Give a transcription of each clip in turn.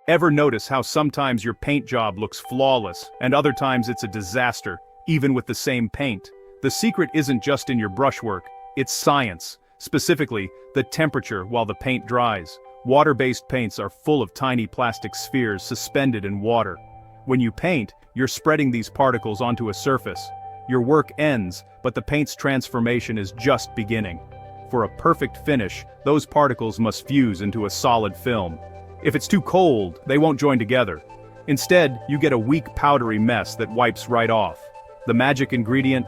Ever notice how sometimes your paint job looks flawless, and other times it's a disaster, even with the same paint? The secret isn't just in your brushwork, it's science. Specifically, the temperature while the paint dries. Water-based paints are full of tiny plastic spheres suspended in water. When you paint, you're spreading these particles onto a surface. Your work ends, but the paint's transformation is just beginning. For a perfect finish, those particles must fuse into a solid film. If it's too cold, they won't join together. Instead, you get a weak powdery mess that wipes right off. The magic ingredient?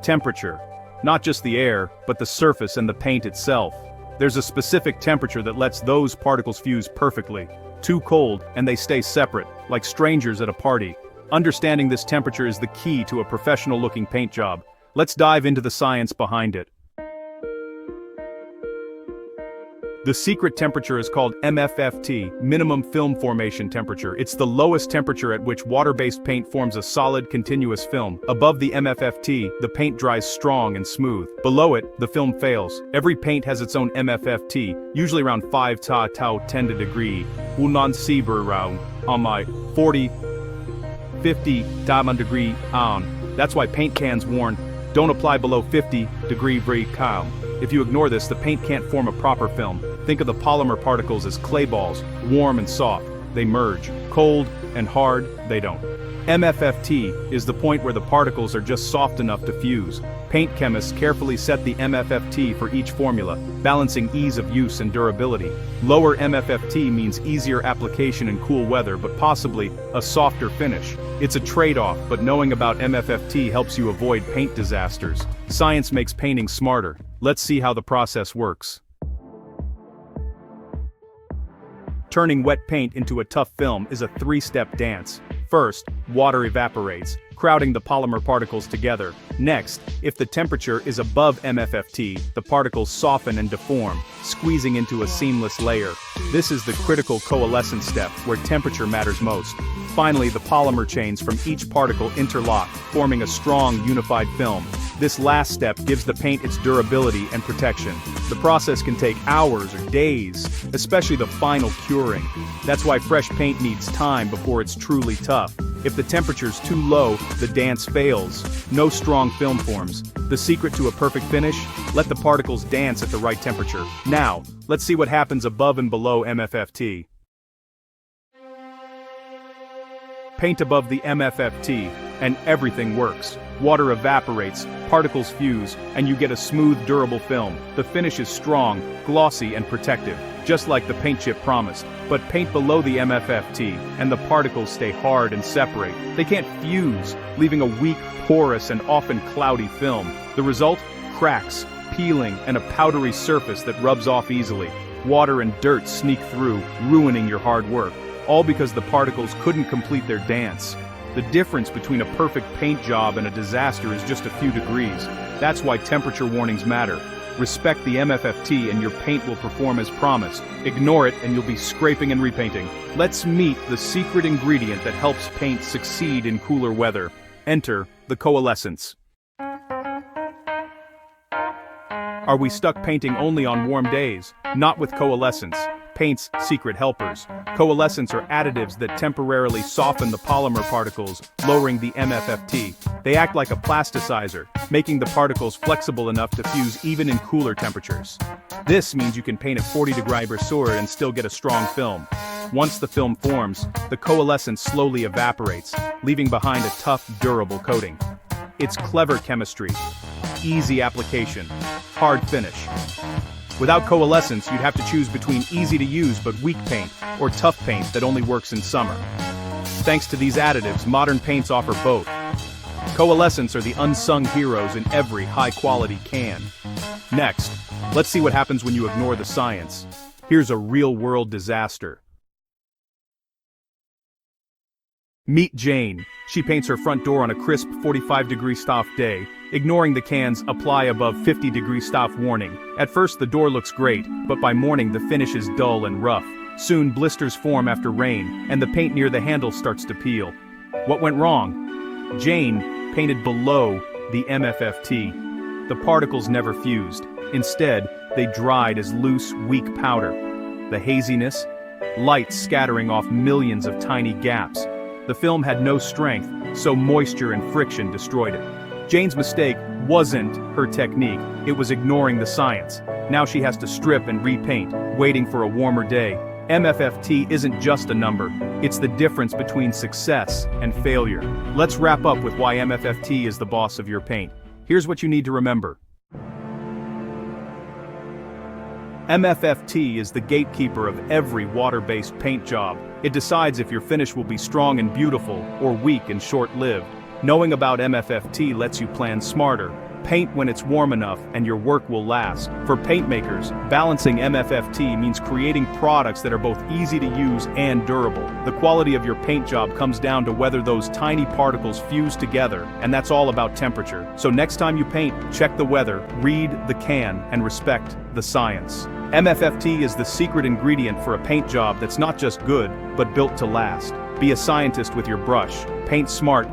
Temperature. Not just the air, but the surface and the paint itself. There's a specific temperature that lets those particles fuse perfectly. Too cold, and they stay separate, like strangers at a party. Understanding this temperature is the key to a professional-looking paint job. Let's dive into the science behind it. The secret temperature is called MFFT, minimum film formation temperature. It's the lowest temperature at which water-based paint forms a solid, continuous film. Above the MFFT, the paint dries strong and smooth. Below it, the film fails. Every paint has its own MFFT, usually around 5 to 10 degree. Unan Sieber around on my 40, 50 degree on. That's why paint cans warn, don't apply below 50 degree very calm. If you ignore this, the paint can't form a proper film. Think of the polymer particles as clay balls, warm and soft. They merge. Cold and hard, they don't. MFFT is the point where the particles are just soft enough to fuse. Paint chemists carefully set the MFFT for each formula, balancing ease of use and durability. Lower MFFT means easier application in cool weather, but possibly a softer finish. It's a trade-off, but knowing about MFFT helps you avoid paint disasters. Science makes painting smarter. Let's see how the process works. Turning wet paint into a tough film is a three-step dance. First, water evaporates, crowding the polymer particles together. Next, if the temperature is above MFFT, the particles soften and deform, squeezing into a seamless layer. This is the critical coalescence step, where temperature matters most. Finally, the polymer chains from each particle interlock, forming a strong, unified film. This last step gives the paint its durability and protection. The process can take hours or days, especially the final curing. That's why fresh paint needs time before it's truly tough. If the temperature's too low, the dance fails. No strong film forms. The secret to a perfect finish? Let the particles dance at the right temperature. Now, let's see what happens above and below MFFT. Paint above the MFFT, and everything works. Water evaporates, particles fuse, and you get a smooth, durable film. The finish is strong, glossy, and protective, just like the paint chip promised. But paint below the MFFT, and the particles stay hard and separate. They can't fuse, leaving a weak, porous, and often cloudy film. The result? Cracks, peeling, and a powdery surface that rubs off easily. Water and dirt sneak through, ruining your hard work. All because the particles couldn't complete their dance. The difference between a perfect paint job and a disaster is just a few degrees. That's why temperature warnings matter. Respect the MFFT and your paint will perform as promised. Ignore it and you'll be scraping and repainting. Let's meet the secret ingredient that helps paint succeed in cooler weather. Enter the coalescence. Are we stuck painting only on warm days? Not with coalescence. Paint's secret helpers. Coalescents are additives that temporarily soften the polymer particles, lowering the MFFT. They act like a plasticizer, making the particles flexible enough to fuse even in cooler temperatures. This means you can paint at 40 degrees Celsius and still get a strong film. Once the film forms, the coalescence slowly evaporates, leaving behind a tough, durable coating. It's clever chemistry, easy application, hard finish. Without coalescence, you'd have to choose between easy-to-use but weak paint, or tough paint that only works in summer. Thanks to these additives, modern paints offer both. Coalescents are the unsung heroes in every high-quality can. Next, let's see what happens when you ignore the science. Here's a real-world disaster. Meet Jane. She paints her front door on a crisp 45-degree Stoff day, ignoring the can's apply above 50-degree Stoff warning. At first the door looks great, but by morning the finish is dull and rough. Soon blisters form after rain, and the paint near the handle starts to peel. What went wrong? Jane painted below the MFFT. The particles never fused. Instead, they dried as loose, weak powder. The haziness? Light scattering off millions of tiny gaps. The film had no strength, so moisture and friction destroyed it. Jane's mistake wasn't her technique, it was ignoring the science. Now she has to strip and repaint, waiting for a warmer day. MFFT isn't just a number, it's the difference between success and failure. Let's wrap up with why MFFT is the boss of your paint. Here's what you need to remember. MFFT is the gatekeeper of every water-based paint job. It decides if your finish will be strong and beautiful, or weak and short-lived. Knowing about MFFT lets you plan smarter. Paint when it's warm enough, and your work will last. For paint makers, balancing MFFT means creating products that are both easy to use and durable. The quality of your paint job comes down to whether those tiny particles fuse together, and that's all about temperature. So next time you paint, check the weather, read the can, and respect the science. MFFT is the secret ingredient for a paint job that's not just good, but built to last. Be a scientist with your brush, paint smart,